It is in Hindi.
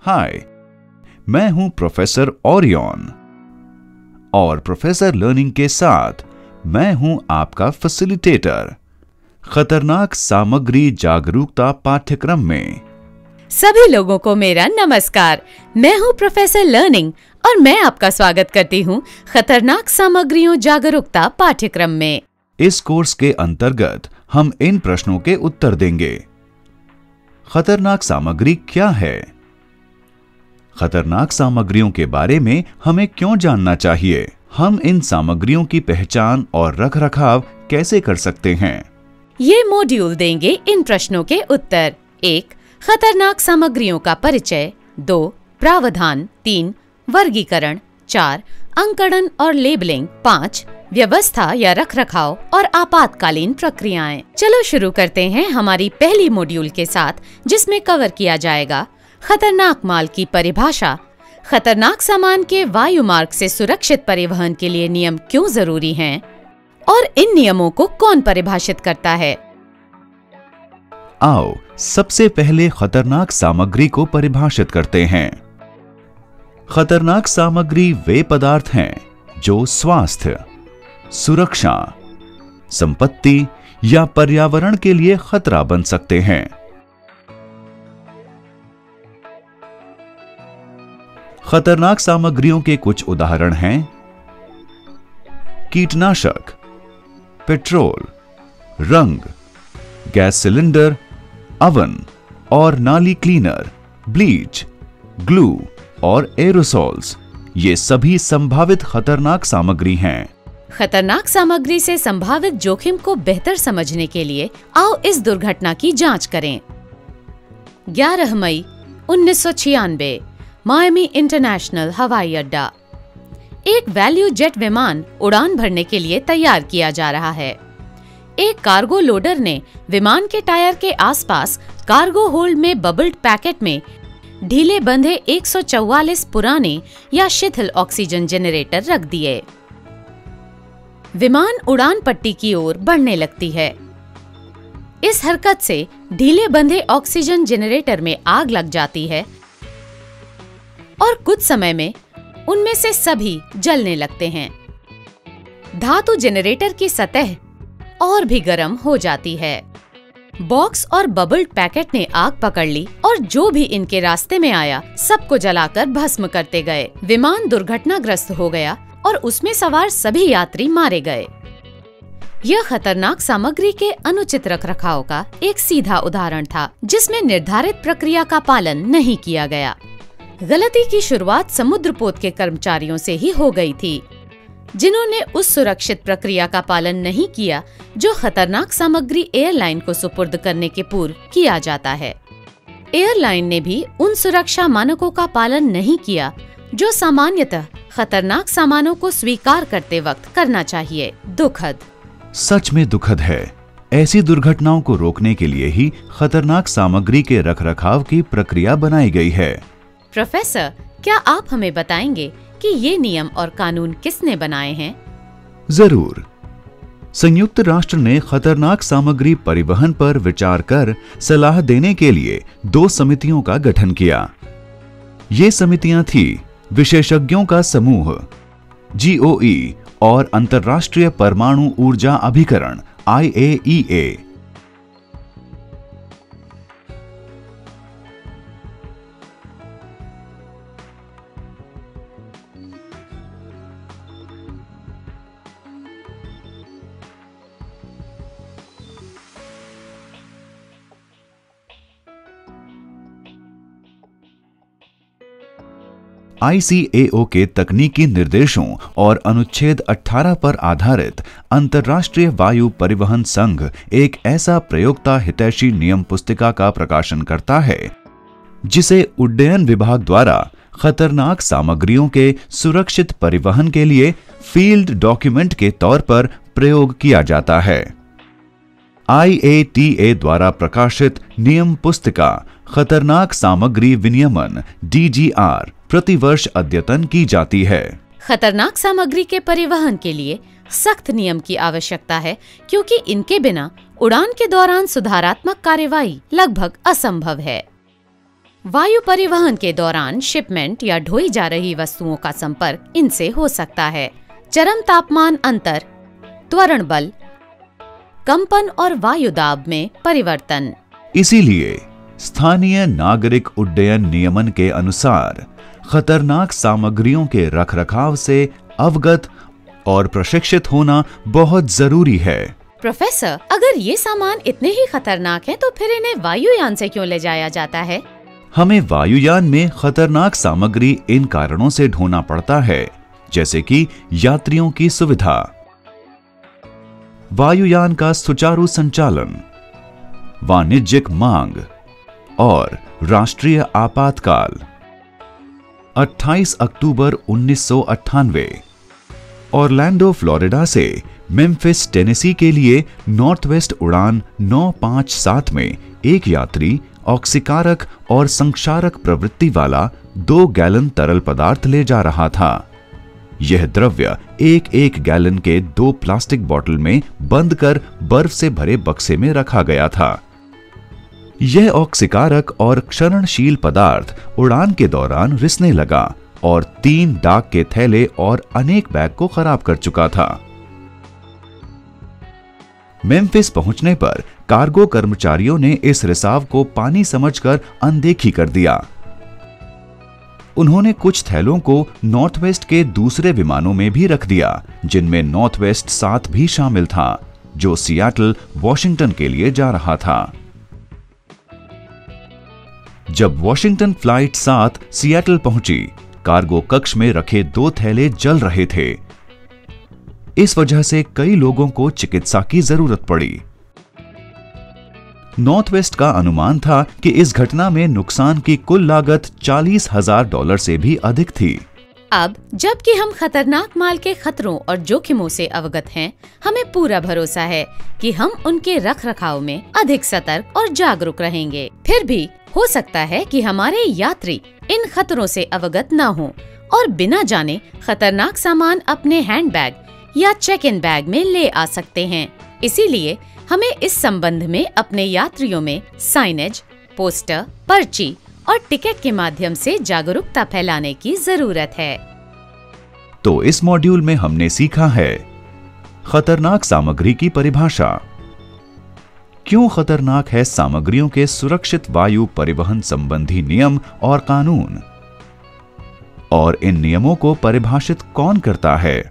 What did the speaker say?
हाय, मैं हूं प्रोफेसर ओरियन और प्रोफेसर लर्निंग के साथ मैं हूं आपका फैसिलिटेटर खतरनाक सामग्री जागरूकता पाठ्यक्रम में। सभी लोगों को मेरा नमस्कार। मैं हूं प्रोफेसर लर्निंग और मैं आपका स्वागत करती हूं खतरनाक सामग्रियों जागरूकता पाठ्यक्रम में। इस कोर्स के अंतर्गत हम इन प्रश्नों के उत्तर देंगे। खतरनाक सामग्री क्या है? खतरनाक सामग्रियों के बारे में हमें क्यों जानना चाहिए? हम इन सामग्रियों की पहचान और रखरखाव कैसे कर सकते हैं? ये मॉड्यूल देंगे इन प्रश्नों के उत्तर। 1. खतरनाक सामग्रियों का परिचय। 2. प्रावधान। 3. वर्गीकरण। 4. अंकड़न और लेबलिंग। 5. व्यवस्था या रखरखाव और आपातकालीन प्रक्रियाएं। चलो शुरू करते हैं हमारी पहली मॉड्यूल के साथ, जिसमें कवर किया जाएगा खतरनाक माल की परिभाषा, खतरनाक सामान के वायु मार्ग से सुरक्षित परिवहन के लिए नियम क्यों जरूरी हैं और इन नियमों को कौन परिभाषित करता है। आओ सबसे पहले खतरनाक सामग्री को परिभाषित करते हैं। खतरनाक सामग्री वे पदार्थ हैं जो स्वास्थ्य, सुरक्षा, संपत्ति या पर्यावरण के लिए खतरा बन सकते हैं। खतरनाक सामग्रियों के कुछ उदाहरण हैं कीटनाशक, पेट्रोल, रंग, गैस सिलेंडर, अवन और नाली क्लीनर, ब्लीच, ग्लू और एरोसॉल्स। ये सभी संभावित खतरनाक सामग्री हैं। खतरनाक सामग्री से संभावित जोखिम को बेहतर समझने के लिए आओ इस दुर्घटना की जांच करें। 11 मई 1996 मायामी इंटरनेशनल हवाई अड्डा। एक वैल्यू जेट विमान उड़ान भरने के लिए तैयार किया जा रहा है। एक कार्गो लोडर ने विमान के टायर के आसपास कार्गो होल्ड में बबल्ड पैकेट में ढीले बंधे 144 पुराने या शिथिल ऑक्सीजन जेनरेटर रख दिए। विमान उड़ान पट्टी की ओर बढ़ने लगती है। इस हरकत से ढीले बंधे ऑक्सीजन जेनरेटर में आग लग जाती है और कुछ समय में उनमें से सभी जलने लगते हैं। धातु जेनरेटर की सतह और भी गर्म हो जाती है। बॉक्स और बबल्ड पैकेट ने आग पकड़ ली और जो भी इनके रास्ते में आया सबको जलाकर भस्म करते गए। विमान दुर्घटनाग्रस्त हो गया और उसमें सवार सभी यात्री मारे गए। यह खतरनाक सामग्री के अनुचित रखरखाव का एक सीधा उदाहरण था, जिसमें निर्धारित प्रक्रिया का पालन नहीं किया गया। गलती की शुरुआत समुद्रपोत के कर्मचारियों से ही हो गई थी, जिन्होंने उस सुरक्षित प्रक्रिया का पालन नहीं किया जो खतरनाक सामग्री एयरलाइन को सुपुर्द करने के पूर्व किया जाता है। एयरलाइन ने भी उन सुरक्षा मानकों का पालन नहीं किया जो सामान्यतः खतरनाक सामानों को स्वीकार करते वक्त करना चाहिए। दुखद, सच में दुखद है। ऐसी दुर्घटनाओं को रोकने के लिए ही खतरनाक सामग्री के रखरखाव की प्रक्रिया बनाई गई है। प्रोफेसर, क्या आप हमें बताएंगे कि ये नियम और कानून किसने बनाए हैं? जरूर। संयुक्त राष्ट्र ने खतरनाक सामग्री परिवहन पर विचार कर सलाह देने के लिए 2 समितियों का गठन किया। ये समितियां थी विशेषज्ञों का समूह GOE और अंतर्राष्ट्रीय परमाणु ऊर्जा अभिकरण IAEA। ICAO के तकनीकी निर्देशों और अनुच्छेद 18 पर आधारित अंतर्राष्ट्रीय वायु परिवहन संघ एक ऐसा प्रयोक्ता हितैषी नियम पुस्तिका का प्रकाशन करता है, जिसे उड्डयन विभाग द्वारा खतरनाक सामग्रियों के सुरक्षित परिवहन के लिए फील्ड डॉक्यूमेंट के तौर पर प्रयोग किया जाता है। IATA द्वारा प्रकाशित नियम पुस्तिका खतरनाक सामग्री विनियमन DGR प्रतिवर्ष अद्यतन की जाती है। खतरनाक सामग्री के परिवहन के लिए सख्त नियम की आवश्यकता है, क्योंकि इनके बिना उड़ान के दौरान सुधारात्मक कार्यवाही लगभग असंभव है। वायु परिवहन के दौरान शिपमेंट या ढोई जा रही वस्तुओं का संपर्क इनसे हो सकता है। चरम तापमान अंतर, त्वरण बल, कंपन और वायु दाब में परिवर्तन। इसीलिए स्थानीय नागरिक उड्डयन नियमन के अनुसार खतरनाक सामग्रियों के रखरखाव से अवगत और प्रशिक्षित होना बहुत जरूरी है। प्रोफेसर, अगर ये सामान इतने ही खतरनाक हैं, तो फिर इन्हें वायुयान से क्यों ले जाया जाता है? हमें वायुयान में खतरनाक सामग्री इन कारणों से ढोना पड़ता है, जैसे कि यात्रियों की सुविधा, वायुयान का सुचारू संचालन, वाणिज्यिक मांग और राष्ट्रीय आपातकाल। 28 अक्टूबर 1998 ऑरलैंडो फ्लोरिडा से मेम्फिस टेनेसी के लिए नॉर्थवेस्ट उड़ान 957 में एक यात्री ऑक्सीकारक और संक्षारक प्रवृत्ति वाला 2 गैलन तरल पदार्थ ले जा रहा था। यह द्रव्य एक गैलन के 2 प्लास्टिक बोतल में बंद कर बर्फ से भरे बक्से में रखा गया था। यह ऑक्सीकारक और क्षरणशील पदार्थ उड़ान के दौरान रिसने लगा और 3 डाक के थैले और अनेक बैग को खराब कर चुका था। मेम्फिस पहुंचने पर कार्गो कर्मचारियों ने इस रिसाव को पानी समझकर अनदेखी कर दिया। उन्होंने कुछ थैलों को नॉर्थवेस्ट के दूसरे विमानों में भी रख दिया, जिनमें नॉर्थवेस्ट 7 भी शामिल था, जो सियाटल, वॉशिंगटन के लिए जा रहा था। जब वॉशिंगटन फ्लाइट 7 सियाटल पहुंची, कार्गो कक्ष में रखे 2 थैले जल रहे थे। इस वजह से कई लोगों को चिकित्सा की जरूरत पड़ी। नॉर्थवेस्ट का अनुमान था कि इस घटना में नुकसान की कुल लागत $40,000 से भी अधिक थी। अब जबकि हम खतरनाक माल के खतरों और जोखिमों से अवगत हैं, हमें पूरा भरोसा है कि हम उनके रखरखाव में अधिक सतर्क और जागरूक रहेंगे। फिर भी हो सकता है कि हमारे यात्री इन खतरों से अवगत न हों और बिना जाने खतरनाक सामान अपने हैंडबैग या चेक इन बैग में ले आ सकते हैं। इसीलिए हमें इस संबंध में अपने यात्रियों में साइनेज, पोस्टर, पर्ची और टिकट के माध्यम से जागरूकता फैलाने की जरूरत है। तो इस मॉड्यूल में हमने सीखा है खतरनाक सामग्री की परिभाषा, क्यों खतरनाक है सामग्रियों के सुरक्षित वायु परिवहन संबंधी नियम और कानून, और इन नियमों को परिभाषित कौन करता है।